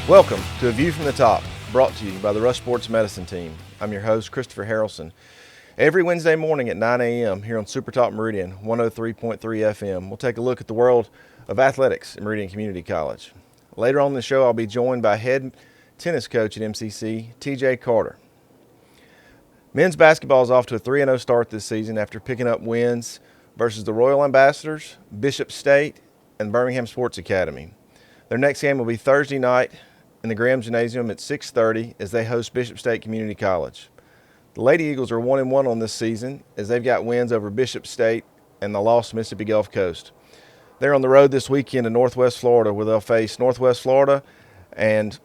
Welcome to A View from the Top, brought to you by the Rush Sports Medicine Team. I'm your host, Christopher Haralson. Every Wednesday morning at 9 a.m. here on Super Talk Meridian 103.3 FM, we'll take a look at the world of athletics at Meridian Community College. Later on in the show, I'll be joined by head tennis coach at MCC, TJ Carter. Men's basketball is off to a 3-0 start this season after picking up wins versus the Royal Ambassadors, Bishop State, and Birmingham Sports Academy. Their next game will be Thursday night in the Graham Gymnasium at 6:30 as they host Bishop State Community College. The Lady Eagles are 1-1 on this season as they've got wins over Bishop State and the lost Mississippi Gulf Coast. They're on the road this weekend to Northwest Florida, where they'll face Northwest Florida and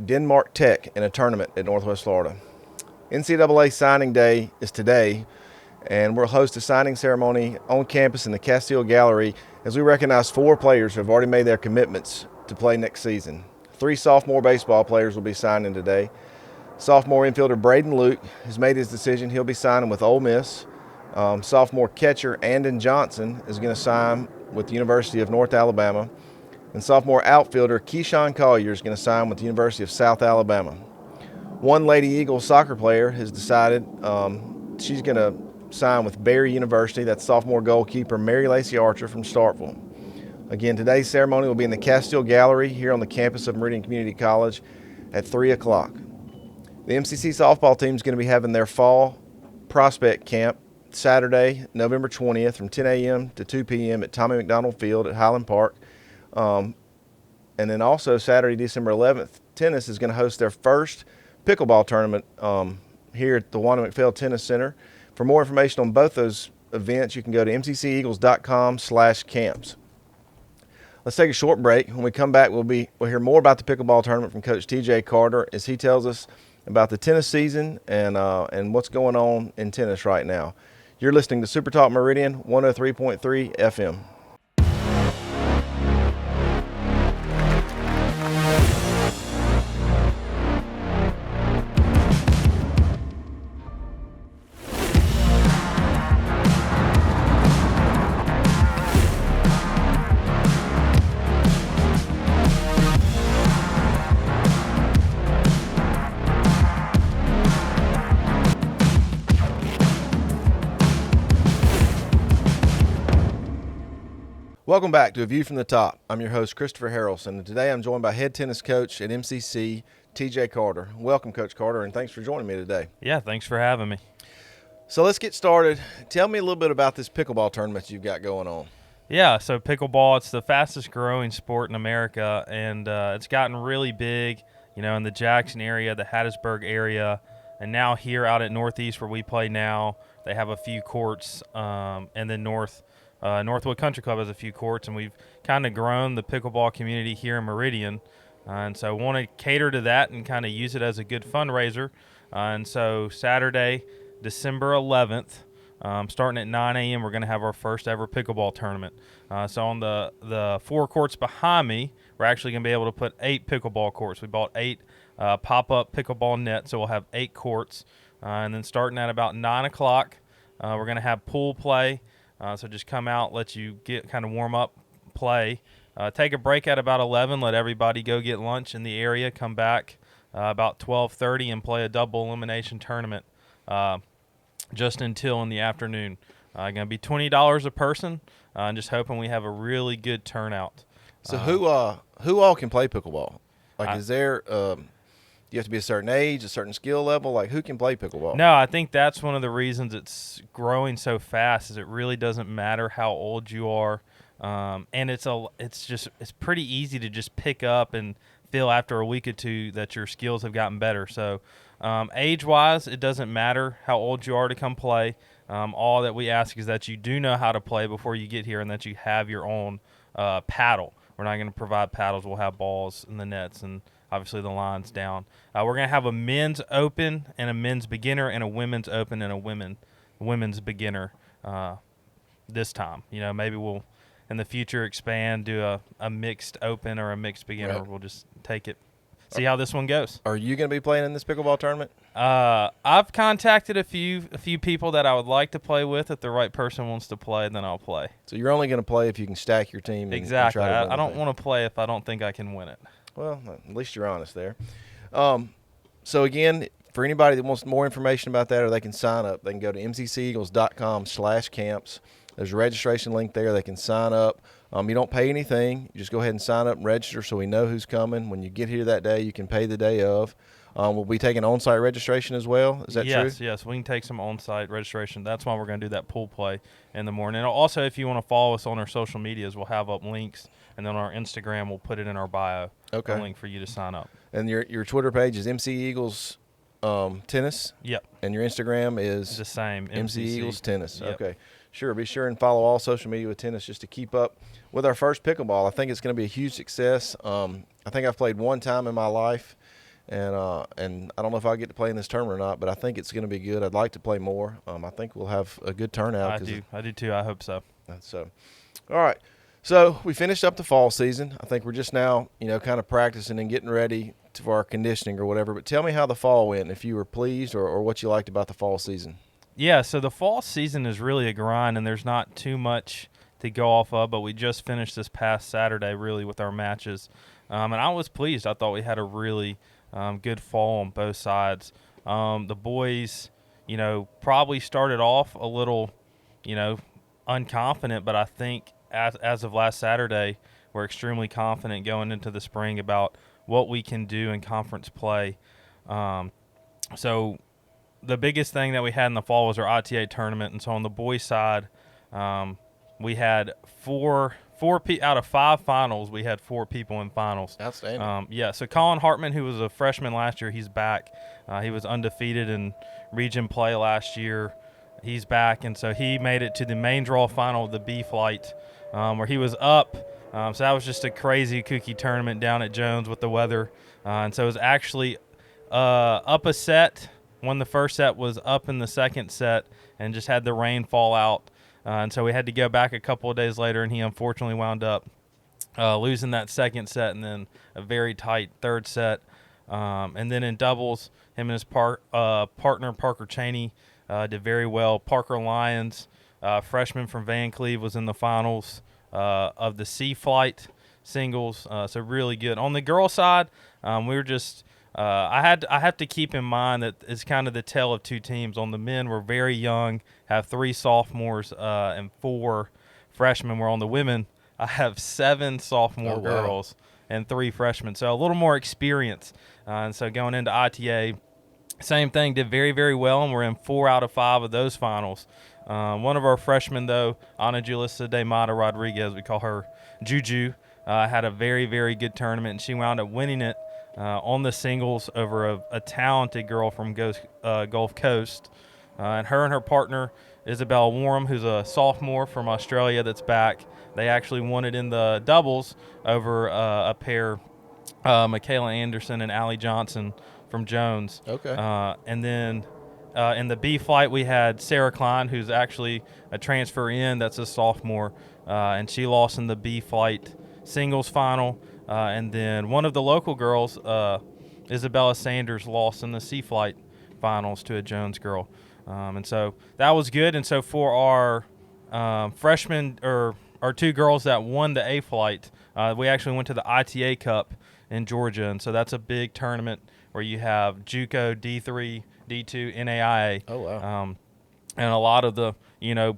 Denmark Tech in a tournament at Northwest Florida. NCAA signing day is today, and we'll host a signing ceremony on campus in the Castile Gallery as we recognize 4 players who have already made their commitments to play next season. 3 sophomore baseball players will be signing today. Sophomore infielder Braden Luke has made his decision. He'll be signing with Ole Miss. Sophomore catcher Andon Johnson is going to sign with the University of North Alabama. And sophomore outfielder Keyshawn Collier is going to sign with the University of South Alabama. One Lady Eagles soccer player has decided she's going to sign with Barry University. That's sophomore goalkeeper Mary Lacey Archer from Starkville. Again, today's ceremony will be in the Castile Gallery here on the campus of Meridian Community College at 3 o'clock. The MCC softball team is going to be having their fall prospect camp Saturday, November 20th from 10 a.m. to 2 p.m. at Tommy McDonald Field at Highland Park. And then also Saturday, December 11th, tennis is going to host their first pickleball tournament here at the Wanda McPhail Tennis Center. For more information on both those events, you can go to mcceagles.com/camps. Let's take a short break. When we come back, we'll hear more about the pickleball tournament from Coach TJ Carter as he tells us about the tennis season and what's going on in tennis right now. You're listening to Super Talk Meridian 103.3 FM. Welcome back to A View from the Top. I'm your host, Christopher Haralson, and today I'm joined by head tennis coach at MCC, TJ Carter. Welcome, Coach Carter, and thanks for joining me today. Yeah, thanks for having me. So let's get started. Tell me a little bit about this pickleball tournament you've got going on. Yeah, so pickleball, it's the fastest growing sport in America, and it's gotten really big, in the Jackson area, the Hattiesburg area, and now here out at Northeast where we play now, they have a few courts, and then Northwood Country Club has a few courts, and we've kind of grown the pickleball community here in Meridian. And so I want to cater to that and kind of use it as a good fundraiser. And so Saturday, December 11th, starting at 9 a.m., we're going to have our first ever pickleball tournament. So on the 4 courts behind me, we're actually going to be able to put 8 pickleball courts. We bought 8 pop-up pickleball nets, so we'll have 8 courts. And then starting at about 9 o'clock, we're going to have pool play. So just come out, let you get kind of warm up, play. Take a break at about 11, let everybody go get lunch in the area, come back about 12:30 and play a double elimination tournament just until in the afternoon. Going to be $20 a person, and just hoping we have a really good turnout. So who all can play pickleball? Is there you have to be a certain age, a certain skill level? Like, who can play pickleball? No, I think that's one of the reasons it's growing so fast is it really doesn't matter how old you are. And it's pretty easy to just pick up and feel after a week or two that your skills have gotten better. So age-wise, it doesn't matter how old you are to come play. All that we ask is that you do know how to play before you get here and that you have your own paddle. We're not going to provide paddles. We'll have balls in the nets and obviously the line's down. We're going to have a men's open and a men's beginner and a women's open and a women's beginner this time. Maybe we'll in the future expand, do a mixed open or a mixed beginner. Right. We'll just take it, see how this one goes. Are you going to be playing in this pickleball tournament? I've contacted a few people that I would like to play with. If the right person wants to play, then I'll play. So you're only going to play if you can stack your team. Exactly. And try to win I don't want to play if I don't think I can win it. Well, at least you're honest there. So again, for anybody that wants more information about that, or they can sign up, they can go to mcceagles.com/camps. There's a registration link there. They can sign up. You don't pay anything. You just go ahead and sign up and register so we know who's coming. When you get here that day, you can pay the day of. We'll be taking on-site registration as well. Is that true? Yes, we can take some on-site registration. That's why we're going to do that pool play in the morning. And also, if you want to follow us on our social medias, we'll have up links, and then on our Instagram, we'll put it in our bio. Okay. A link for you to sign up. And your Twitter page is MC Eagles Tennis. Yep. And your Instagram is the same. MC Eagles Tennis. Yep. Okay. Sure. Be sure and follow all social media with tennis just to keep up with our first pickleball. I think it's going to be a huge success. I think I've played one time in my life. And I don't know if I'll get to play in this tournament or not, but I think it's going to be good. I'd like to play more. I think we'll have a good turnout. I do too. I hope so. So, all right. So we finished up the fall season. I think we're just now, kind of practicing and getting ready for our conditioning or whatever. But tell me how the fall went, if you were pleased or what you liked about the fall season. Yeah, so the fall season is really a grind, and there's not too much to go off of, but we just finished this past Saturday really with our matches. And I was pleased. I thought we had a really good fall on both sides. The boys, probably started off a little, unconfident, but I think as of last Saturday, we're extremely confident going into the spring about what we can do in conference play. So the biggest thing that we had in the fall was our ITA tournament, and so on the boys' side, we had four out of 5 finals. We had 4 people in finals. Outstanding. So Colin Hartman, who was a freshman last year, he's back. He was undefeated in region play last year. He's back, and so he made it to the main draw final of the B flight, where he was up. So that was just a crazy kooky tournament down at Jones with the weather. And so it was actually up a set when the first set was up in the second set and just had the rain fall out. And so we had to go back a couple of days later, and he unfortunately wound up losing that second set and then a very tight third set. And then in doubles, him and his partner, Parker Cheney, did very well. Parker Lyons, freshman from Van Cleve, was in the finals of the C flight singles, so really good. On the girl side, we were just I have to keep in mind that it's kind of the tale of two teams. On the men, we're very young, have 3 sophomores and 4 freshmen. Where on the women, I have 7 sophomore girls and 3 freshmen, so a little more experience. And so going into ITA, same thing, did very, very well, and we're in 4 out of 5 of those finals. One of our freshmen, though, Ana Julissa de Mata Rodriguez, we call her Juju, had a very, very good tournament, and she wound up winning it on the singles over a talented girl from Gulf Coast. And her partner, Isabel Warham, who's a sophomore from Australia that's back, they actually won it in the doubles over a pair, Michaela Anderson and Allie Johnson from Jones. Okay. And then in the B flight, we had Sarah Klein, who's actually a transfer in, that's a sophomore, and she lost in the B flight singles final. And then one of the local girls, Isabella Sanders, lost in the C flight finals to a Jones girl. And so that was good. And so for our freshmen, or our 2 girls that won the A flight, we actually went to the ITA Cup in Georgia. And so that's a big tournament where you have JUCO, D3, D2, NAIA. Oh, wow. And a lot of the,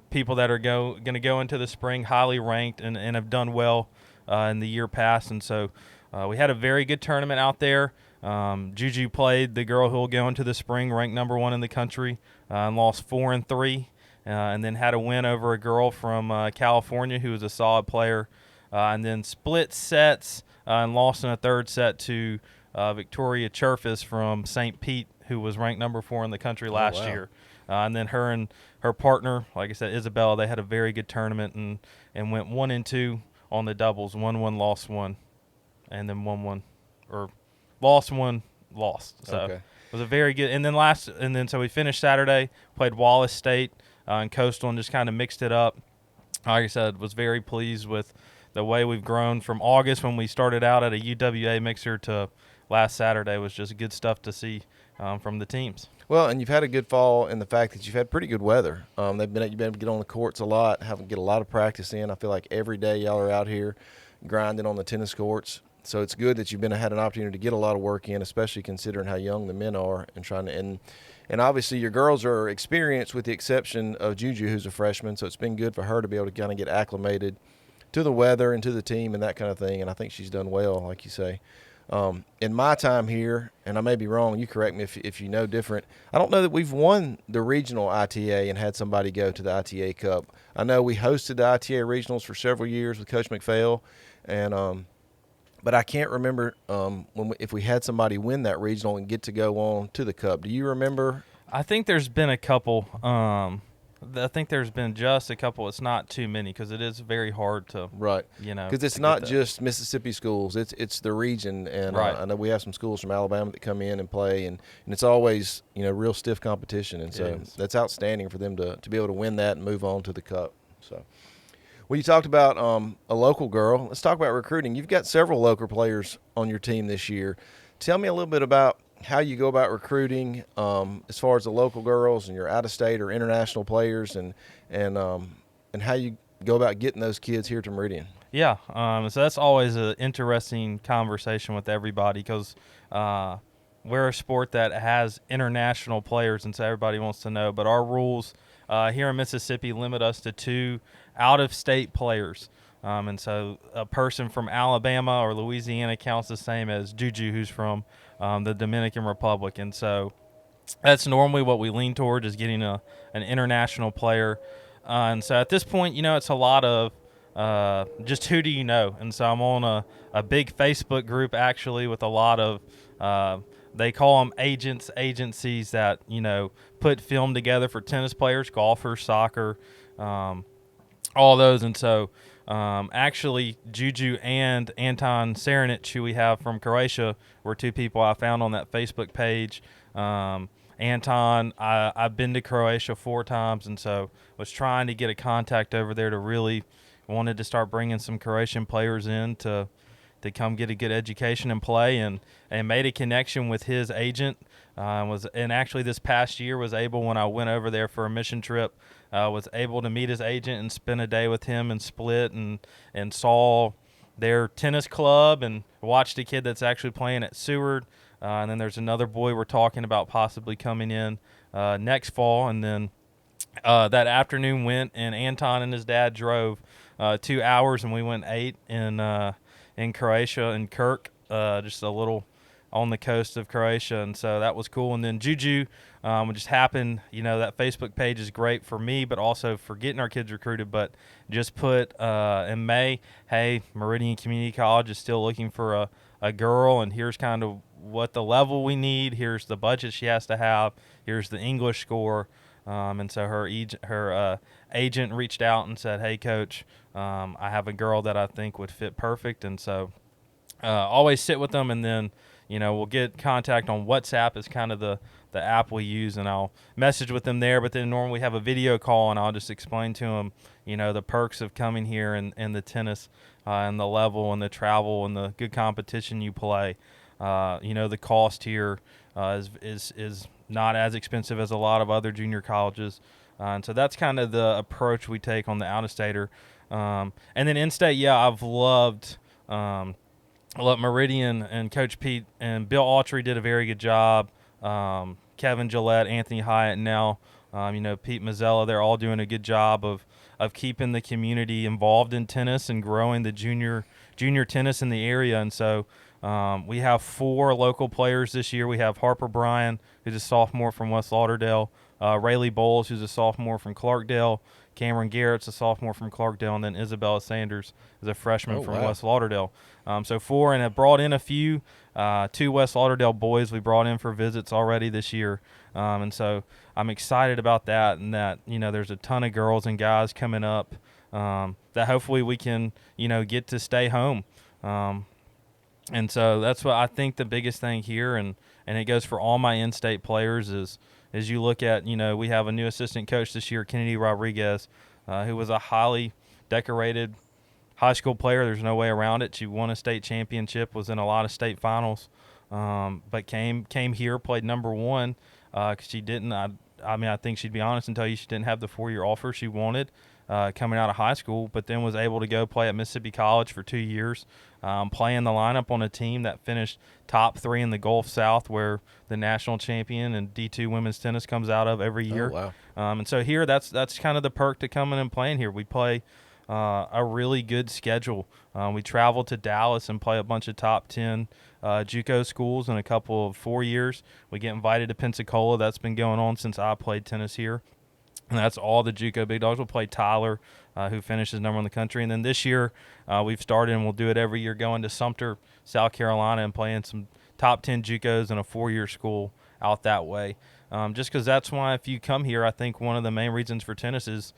people that are going to go into the spring highly ranked and have done well in the year past. And so we had a very good tournament out there. Juju played the girl who will go into the spring ranked number 1 in the country, and lost 4-3, and then had a win over a girl from California who was a solid player, and then split sets and lost in a third set to Victoria Cherfis from St. Pete, who was ranked number 4 in the country last year. And then her and her partner, like I said, Isabella, they had a very good tournament and went 1-2 on the doubles, 1-1, lost 1, and then 1-1, or lost 1, lost. So okay. It was a very good. And then so we finished Saturday, played Wallace State and Coastal, and just kind of mixed it up. Like I said, was very pleased with the way we've grown from August when we started out at a UWA mixer to last Saturday. Was just good stuff to see from the teams. Well, and you've had a good fall in the fact that you've had pretty good weather. You've been able to get on the courts a lot, get a lot of practice in. I feel like every day y'all are out here grinding on the tennis courts. So it's good that you've had an opportunity to get a lot of work in, especially considering how young the men are, and obviously your girls are experienced with the exception of Juju, who's a freshman. So it's been good for her to be able to kind of get acclimated to the weather and to the team and that kind of thing. And I think she's done well, like you say. In my time here, and I may be wrong, you correct me if you know different, I don't know that we've won the regional ITA and had somebody go to the ITA Cup. I know we hosted the ITA regionals for several years with Coach McPhail, and but I can't remember if we had somebody win that regional and get to go on to the Cup. Do you remember? I think there's been a couple. I think there's been just a couple. It's not too many because it is very hard to because it's not just Mississippi schools. It's the region, and I know we have some schools from Alabama that come in and play, and it's always real stiff competition, and so that's outstanding for them to be able to win that and move on to the Cup. So. Well, you talked about a local girl. Let's talk about recruiting. You've got several local players on your team this year. Tell me a little bit about how you go about recruiting as far as the local girls and your out-of-state or international players, and how you go about getting those kids here to Meridian. Yeah, so that's always an interesting conversation with everybody because we're a sport that has international players, and so everybody wants to know. But our rules here in Mississippi limit us to 2 out-of-state players. And so a person from Alabama or Louisiana counts the same as Juju, who's from the Dominican Republic. And so that's normally what we lean toward, is getting an international player. And so at this point, it's a lot of just who do you know. And so I'm on a big Facebook group, actually, with a lot of they call them agencies that, put film together for tennis players, golfers, soccer, all those. And so actually Juju and Anton Saranic, who we have from Croatia, were 2 people I found on that Facebook page. Anton, I've been to Croatia 4 times, and so was trying to get a contact over there to really wanted to start bringing some Croatian players in to come get a good education and play, and made a connection with his agent. And actually this past year was able, when I went over there for a mission trip, was able to meet his agent and spend a day with him in Split and saw their tennis club and watched a kid that's actually playing at Seward. And then there's another boy we're talking about possibly coming in next fall. And then that afternoon went, and Anton and his dad drove 2 hours, and we went 8 in Croatia, in Kirk, just a little on the coast of Croatia, and so that was cool. And then Juju, it just happened, that Facebook page is great for me, but also for getting our kids recruited. But just put in May, hey, Meridian Community College is still looking for a girl, and here's kind of what the level we need. Here's the budget she has to have. Here's the English score. And so her agent reached out and said, hey, Coach, I have a girl that I think would fit perfect. And so always sit with them, and then we'll get contact on WhatsApp is kind of the app we use, and I'll message with them there. But then normally we have a video call, and I'll just explain to them, the perks of coming here and the tennis and the level and the travel and the good competition you play. The cost here is not as expensive as a lot of other junior colleges. And so that's kind of the approach we take on the out-of-stater. And then in-state, I've loved Meridian, and Coach Pete and Bill Autry did a very good job. Kevin Gillette, Anthony Hyatt, and now Pete Mazzella, they're all doing a good job of keeping the community involved in tennis and growing the junior tennis in the area. And so we have 4 local players this year. We have Harper Bryan, who's a sophomore from West Lauderdale, Rayleigh Bowles, who's a sophomore from Clarkdale, Cameron Garrett's a sophomore from Clarkdale, and then Isabella Sanders is a freshman from West Lauderdale. So 4, and have brought in a few, 2 West Lauderdale boys we brought in for visits already this year. And so I'm excited about that, and that, there's a ton of girls and guys coming up that hopefully we can, get to stay home. And so that's what I think the biggest thing here, and it goes for all my in-state players, is you look at, we have a new assistant coach this year, Kennedy Rodriguez, who was a highly decorated high school player. There's no way around it. She won a state championship, was in a lot of state finals, but came here, played number 1 because she didn't. I think she'd be honest and tell you she didn't have the 4-year offer she wanted. coming out of high school, but then was able to go play at Mississippi College for 2 years, playing the lineup on a team that finished top 3 in the Gulf South, where the national champion and D2 women's tennis comes out of every year. Oh, wow. And so here, that's kind of the perk to coming and playing here. We play a really good schedule. We travel to Dallas and play a bunch of top 10 JUCO schools in a couple of 4 years. We get invited to Pensacola. That's been going on since I played tennis here. And that's all the JUCO big dogs. We'll play Tyler, who finishes number one in the country. And then this year, we've started, and we'll do it every year, going to Sumter, South Carolina, and playing some top 10 JUCOs in a 4-year school out that way. Just because that's why if you come here, I think one of the main reasons for tennis is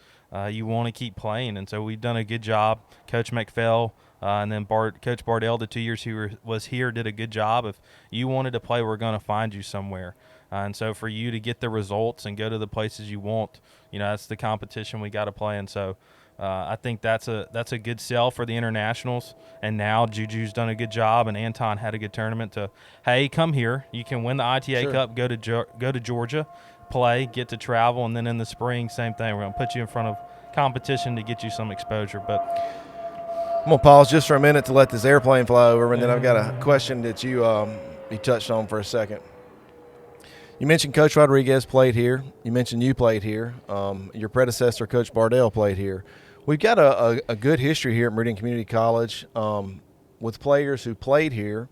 you want to keep playing. And so we've done a good job. Coach McPhail and then Coach Bardell, the 2 years he was here, did a good job. If you wanted to play, we're going to find you somewhere. And so for you to get the results and go to the places you want, that's the competition we got to play. And so I think that's a good sell for the internationals. And now Juju's done a good job, and Anton had a good tournament to, hey, come here. You can win the ITA Sure. Cup, go to Georgia, play, get to travel, and then in the spring, same thing. We're going to put you in front of competition to get you some exposure. But I'm going to pause just for a minute to let this airplane fly over, and then I've got a question that you touched on for a second. You mentioned Coach Rodriguez played here. You mentioned you played here. Your predecessor, Coach Bardell, played here. We've got a good history here at Meridian Community College with players who played here,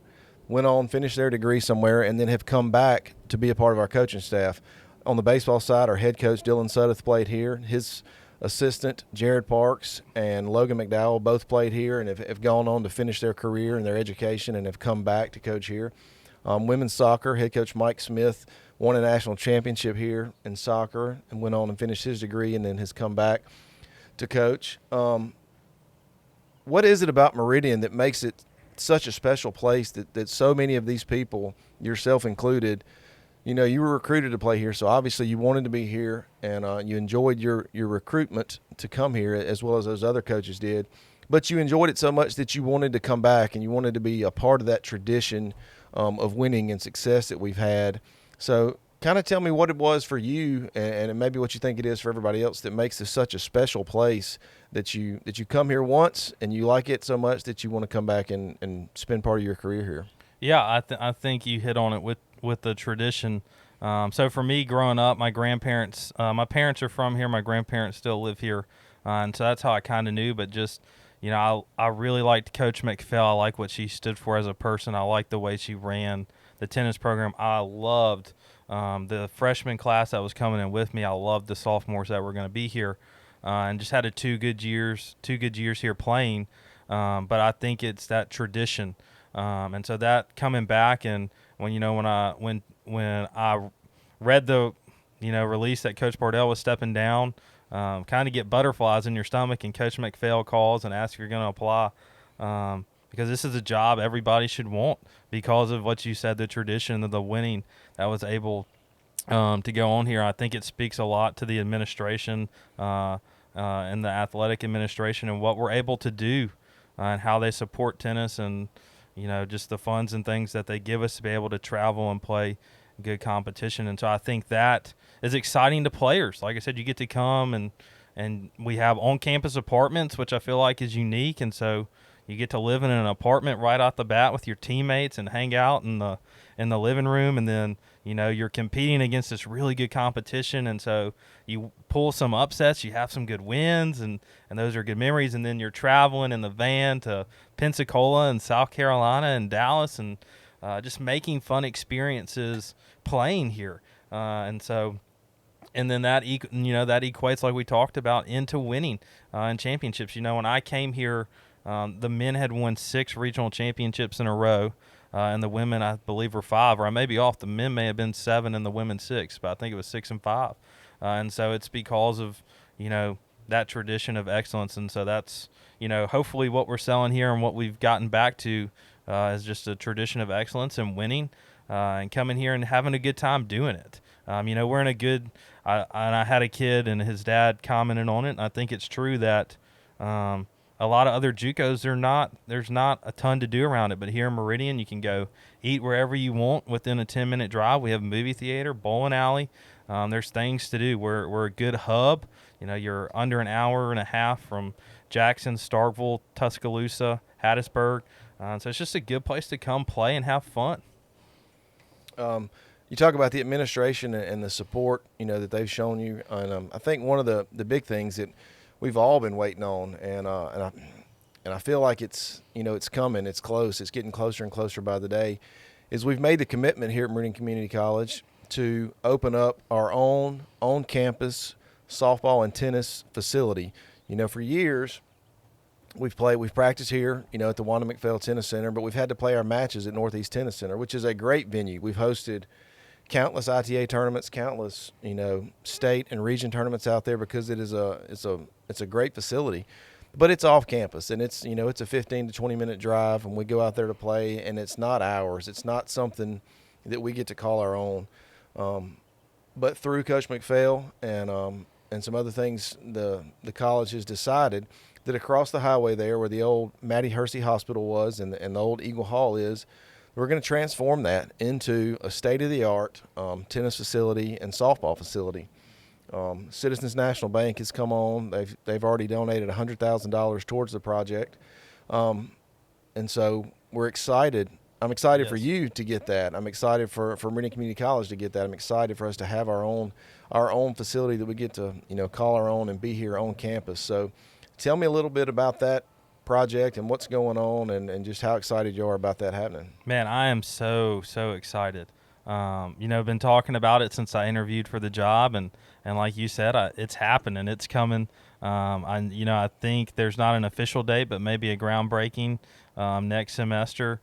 went on, finished their degree somewhere, and then have come back to be a part of our coaching staff. On the baseball side, our head coach, Dylan Sudduth, played here. His assistant, Jared Parks, and Logan McDowell both played here and have gone on to finish their career and their education and have come back to coach here. Women's soccer, head coach Mike Smith won a national championship here in soccer and went on and finished his degree and then has come back to coach. What is it about Meridian that makes it such a special place that so many of these people, yourself included, you were recruited to play here, so obviously you wanted to be here, and you enjoyed your recruitment to come here as well as those other coaches did. But you enjoyed it so much that you wanted to come back and you wanted to be a part of that tradition of winning and success that we've had. So kind of tell me what it was for you and maybe what you think it is for everybody else that makes this such a special place that you come here once and you like it so much that you want to come back and spend part of your career here. Yeah, I think you hit on it with the tradition. So for me, growing up, my parents are from here. My grandparents still live here, and so that's how I kind of knew. But just I really liked Coach McPhail. I like what she stood for as a person. I liked the way she ran the tennis program. I loved the freshman class that was coming in with me. I loved the sophomores that were going to be here, and just had two good years here playing. But I think it's that tradition. And so that coming back, and when I read the release that Coach Bardell was stepping down, kind of get butterflies in your stomach, and Coach McPhail calls and asks if you're going to apply, because this is a job everybody should want because of what you said, the tradition of the winning that was able to go on here. I think it speaks a lot to the administration and the athletic administration and what we're able to do and how they support tennis and just the funds and things that they give us to be able to travel and play good competition. And so I think that is exciting to players. Like I said, you get to come and we have on-campus apartments, which I feel like is unique. And so you get to live in an apartment right off the bat with your teammates and hang out in the living room. And then, you're competing against this really good competition. And so you pull some upsets, you have some good wins, and those are good memories. And then you're traveling in the van to Pensacola and South Carolina and Dallas and just making fun experiences playing here. And then that equates, like we talked about, into winning in championships. When I came here, the men had won 6 regional championships in a row. And the women, I believe, were 5, or I may be off. The men may have been 7 and the women 6, but I think it was 6 and 5. And so it's because of, that tradition of excellence. And so that's, hopefully what we're selling here and what we've gotten back to is just a tradition of excellence and winning and coming here and having a good time doing it. We're in a good and I had a kid and his dad commented on it, and I think it's true that a lot of other JUCOs, there's not a ton to do around it. But here in Meridian, you can go eat wherever you want within a 10-minute drive. We have a movie theater, bowling alley. There's things to do. We're a good hub. You're under an hour and a half from Jackson, Starkville, Tuscaloosa, Hattiesburg. So it's just a good place to come play and have fun. You talk about the administration and the support, that they've shown you. And I think one of the big things that we've all been waiting on, and I feel like it's coming, it's close, it's getting closer and closer by the day, is we've made the commitment here at Meridian Community College to open up our own on-campus softball and tennis facility. For years we've practiced here, at the Wanda McPhail Tennis Center, but we've had to play our matches at Northeast Tennis Center, which is a great venue. We've hosted countless ITA tournaments, countless, state and region tournaments out there because it's a great facility. But it's off campus, and it's a 15 to 20 minute drive, and we go out there to play, and it's not ours. It's not something that we get to call our own. But through Coach McPhail and some other things, the college has decided that across the highway there, where the old Mattie Hersey Hospital was and the old Eagle Hall is, we're going to transform that into a state-of-the-art tennis facility and softball facility. Citizens National Bank has come on. They've already donated $100,000 towards the project, and so we're excited. I'm excited for you to get that. I'm excited for Meridian Community College to get that. I'm excited for us to have our own facility that we get to call our own and be here on campus. So, tell me a little bit about that project and what's going on, and just how excited you are about that happening. Man, I am so excited. I've been talking about it since I interviewed for the job, and like you said, it's happening. It's coming. I think there's not an official date, but maybe a groundbreaking next semester,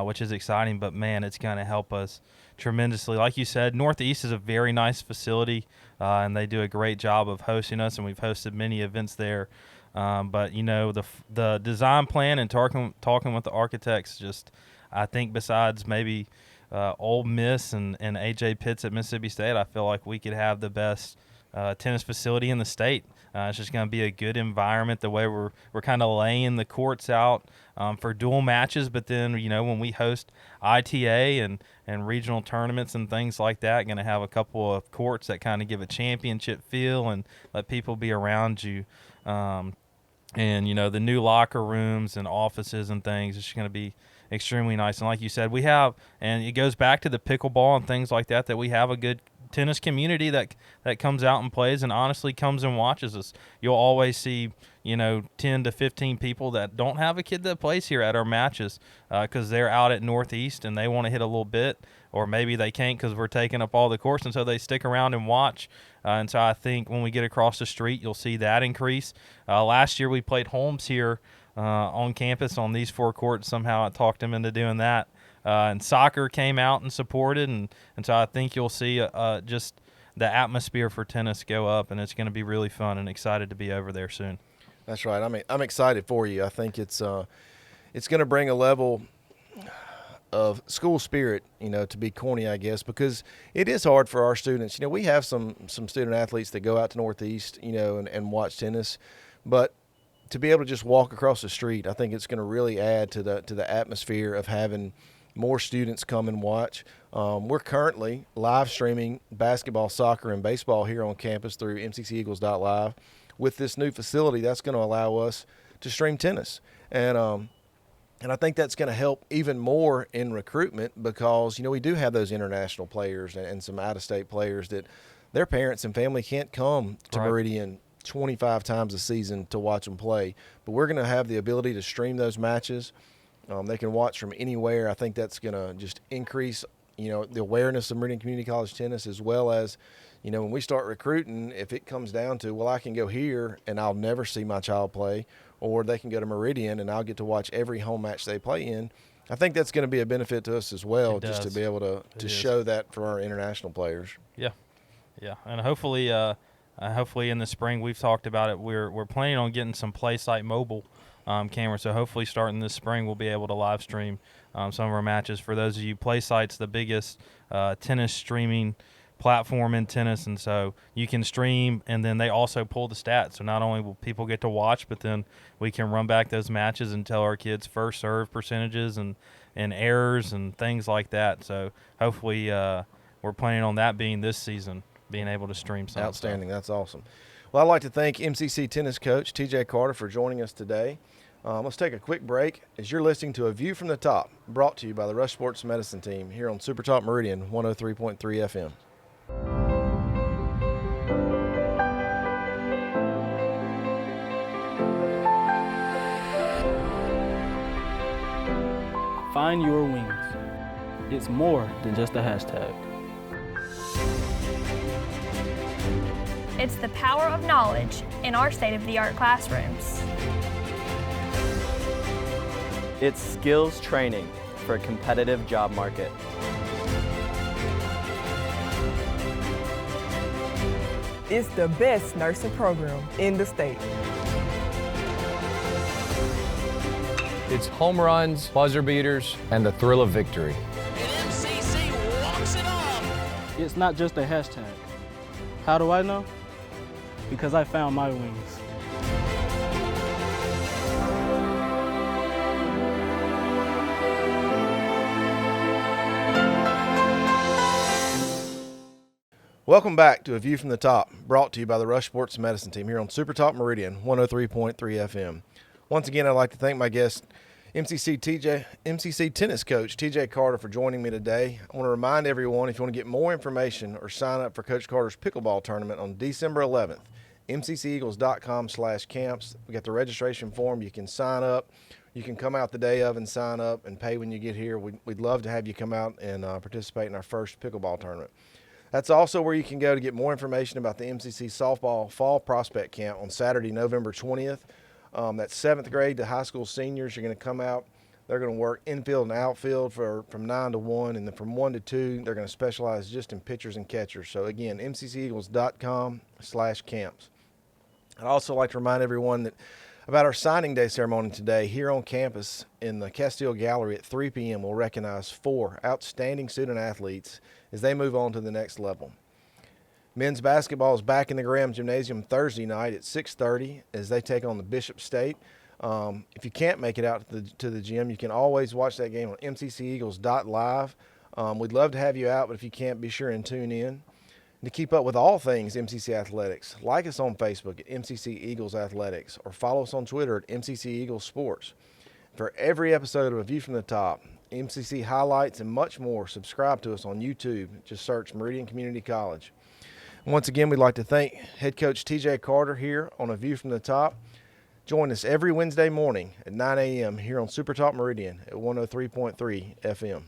which is exciting. But, man, it's going to help us tremendously. Like you said, Northeast is a very nice facility, and they do a great job of hosting us, and we've hosted many events there. But the design plan and talking with the architects, just I think besides maybe Ole Miss and A.J. Pitts at Mississippi State, I feel like we could have the best tennis facility in the state. It's just going to be a good environment. The way we're kind of laying the courts out for dual matches, but then when we host ITA and regional tournaments and things like that, going to have a couple of courts that kind of give a championship feel and let people be around you. And the new locker rooms and offices and things, it's going to be extremely nice. And like you said, we have, and it goes back to the pickleball and things like that we have a good tennis community that comes out and plays and honestly comes and watches us. You'll always see 10 to 15 people that don't have a kid that plays here at our matches because they're out at Northeast and they want to hit a little bit, or maybe they can't because we're taking up all the courts, and so they stick around and watch. And so I think when we get across the street, you'll see that increase. Last year we played Holmes here on campus on these 4 courts. Somehow I talked him into doing that. And soccer came out and supported, and so I think you'll see just the atmosphere for tennis go up, and it's going to be really fun, and excited to be over there soon. That's right. I'm excited for you. I think it's going to bring a level of school spirit, to be corny, I guess, because it is hard for our students. We have some student athletes that go out to Northeast, and watch tennis, but to be able to just walk across the street, I think it's going to really add to the atmosphere of having more students come and watch. We're currently live streaming basketball, soccer, and baseball here on campus through mcceagles.live. With this new facility, that's going to allow us to stream tennis. And I think that's going to help even more in recruitment because, we do have those international players and some out-of-state players that their parents and family can't come to Meridian 25 times a season to watch them play. But we're going to have the ability to stream those matches. They can watch from anywhere. I think that's going to just increase, the awareness of Meridian Community College tennis, as well as, when we start recruiting, if it comes down to, well, I can go here and I'll never see my child play, or they can go to Meridian and I'll get to watch every home match they play in. I think that's going to be a benefit to us as well, just to be able to show that for our international players. Yeah, and hopefully in the spring, we've talked about it. We're planning on getting some PlaySite mobile cameras. So hopefully starting this spring, we'll be able to live stream some of our matches. For those of you, PlaySite's the biggest tennis streaming platform in tennis, and so you can stream, and then they also pull the stats. So not only will people get to watch, but then we can run back those matches and tell our kids first serve percentages and errors and things like that. So hopefully we're planning on that being this season, being able to stream some. Outstanding. That's awesome. Well, I'd like to thank MCC tennis coach TJ Carter for joining us today. Let's take a quick break as you're listening to A View from the Top, brought to you by the Rush Sports Medicine team here on Super Talk Meridian 103.3 FM. Find your wings. It's more than just a hashtag. It's the power of knowledge in our state-of-the-art classrooms. It's skills training for a competitive job market. It's the best nursing program in the state. It's home runs, buzzer beaters, and the thrill of victory. And MCC walks it off. It's not just a hashtag. How do I know? Because I found my wings. Welcome back to A View from the Top, brought to you by the Rush Sports Medicine team here on Super Talk Meridian 103.3 FM. Once again, I'd like to thank my guest, MCC tennis coach TJ Carter, for joining me today. I want to remind everyone, if you want to get more information or sign up for Coach Carter's pickleball tournament on December 11th, mcceagles.com/camps. We got the registration form. You can sign up. You can come out the day of and sign up and pay when you get here. We'd love to have you come out and participate in our first pickleball tournament. That's also where you can go to get more information about the MCC softball fall prospect camp on Saturday, November 20th. That's 7th grade to high school seniors. You're going to come out. They're going to work infield and outfield from 9 to 1, and then from 1 to 2, they're going to specialize just in pitchers and catchers. So, again, mcceagles.com/camps. I'd also like to remind everyone about our signing day ceremony today here on campus in the Castile Gallery at 3 p.m. We'll recognize 4 outstanding student athletes as they move on to the next level. Men's basketball is back in the Graham Gymnasium Thursday night at 6:30 as they take on the Bishop State. If you can't make it out to the gym, you can always watch that game on mcceagles.live. We'd love to have you out, but if you can't, be sure and tune in. And to keep up with all things MCC Athletics, like us on Facebook at MCC Eagles Athletics or follow us on Twitter at MCC Eagles Sports. For every episode of A View from the Top, MCC highlights, and much more, subscribe to us on YouTube. Just search Meridian Community College. And once again, we'd like to thank head coach TJ Carter here on A View from the Top. Join us every Wednesday morning at 9 a.m. here on Super Talk Meridian at 103.3 FM.